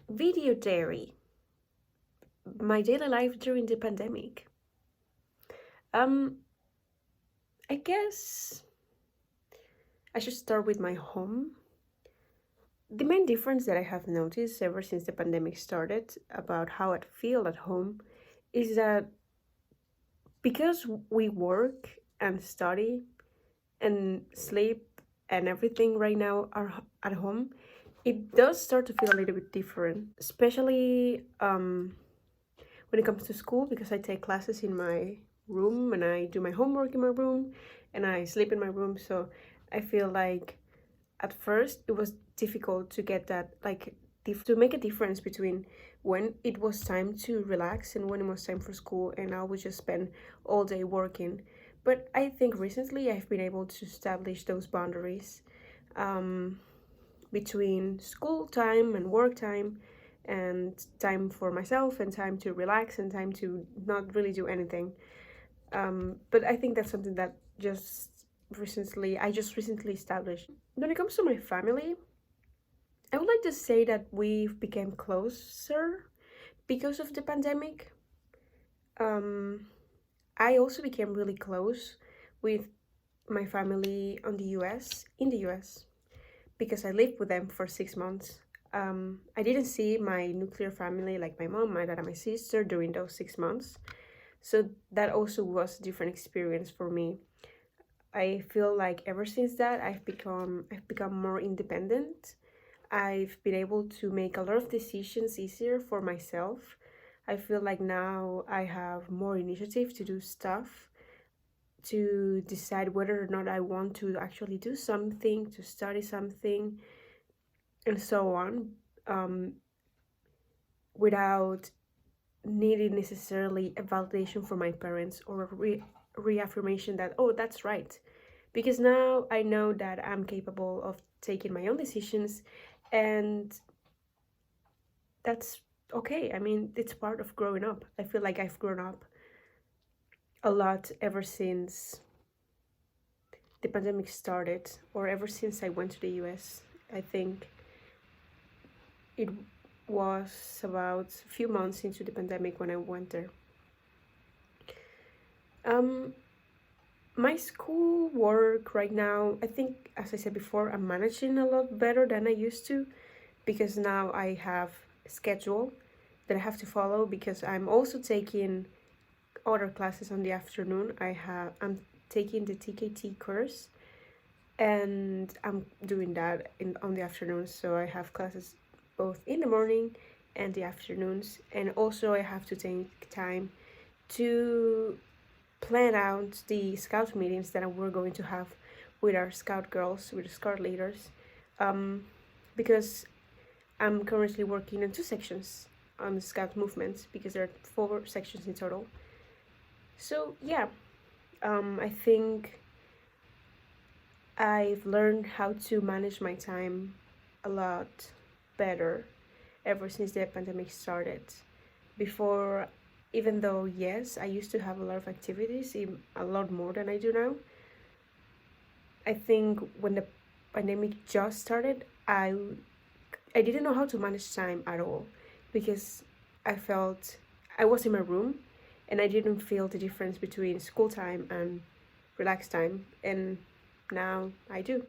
Video diary, my daily life during the pandemic. Um, I guess I should start with my home. The main difference that I have noticed ever since the pandemic started about how I feel at home is that because we work and study and sleep and everything right now are at home, it does start to feel a little bit different, especially when it comes to school, because I take classes in my room and I do my homework in my room and I sleep in my room. So I feel like at first it was difficult to get that, like, to make a difference between when it was time to relax and when it was time for school, and I would just spend all day working. But I think recently I've been able to establish those boundaries um, between school time and work time, and time for myself and time to relax and time to not really do anything. But I think that's something that I just recently established. When it comes to my family, I would like to say that we've become closer because of the pandemic. Um, I also became really close with my family in the US, because I lived with them for 6 months. I didn't see my nuclear family, like my mom, my dad, and my sister, during those 6 months. So that also was a different experience for me. I feel like ever since that I've become more independent. I've been able to make a lot of decisions easier for myself. I feel like now I have more initiative to do stuff, to decide whether or not I want to actually do something, to study something, and so on, um, without needing necessarily a validation from my parents or a reaffirmation that, oh, that's right. Because now I know that I'm capable of taking my own decisions, and that's okay. I mean, it's part of growing up. I feel like I've grown up a lot ever since the pandemic started, or ever since I went to the US. I think it was about a few months into the pandemic when I went there. Um, my school work right now, I think, as I said before, I'm managing a lot better than I used to, because now I have a schedule that I have to follow, because I'm also taking other classes on the afternoon. I'm taking the TKT course, and I'm doing that in on the afternoons. So I have classes both in the morning and the afternoons, and also I have to take time to plan out the scout meetings that we're going to have with our scout girls, with the scout leaders, um, because I'm currently working in two sections on the scout movement, because there are four sections in total. So yeah, I think I've learned how to manage my time a lot better ever since the pandemic started. Before, even though, yes, I used to have a lot of activities, a lot more than I do now, I think when the pandemic just started, I didn't know how to manage time at all, because I felt I was in my room and I didn't feel the difference between school time and relaxed time, and now I do.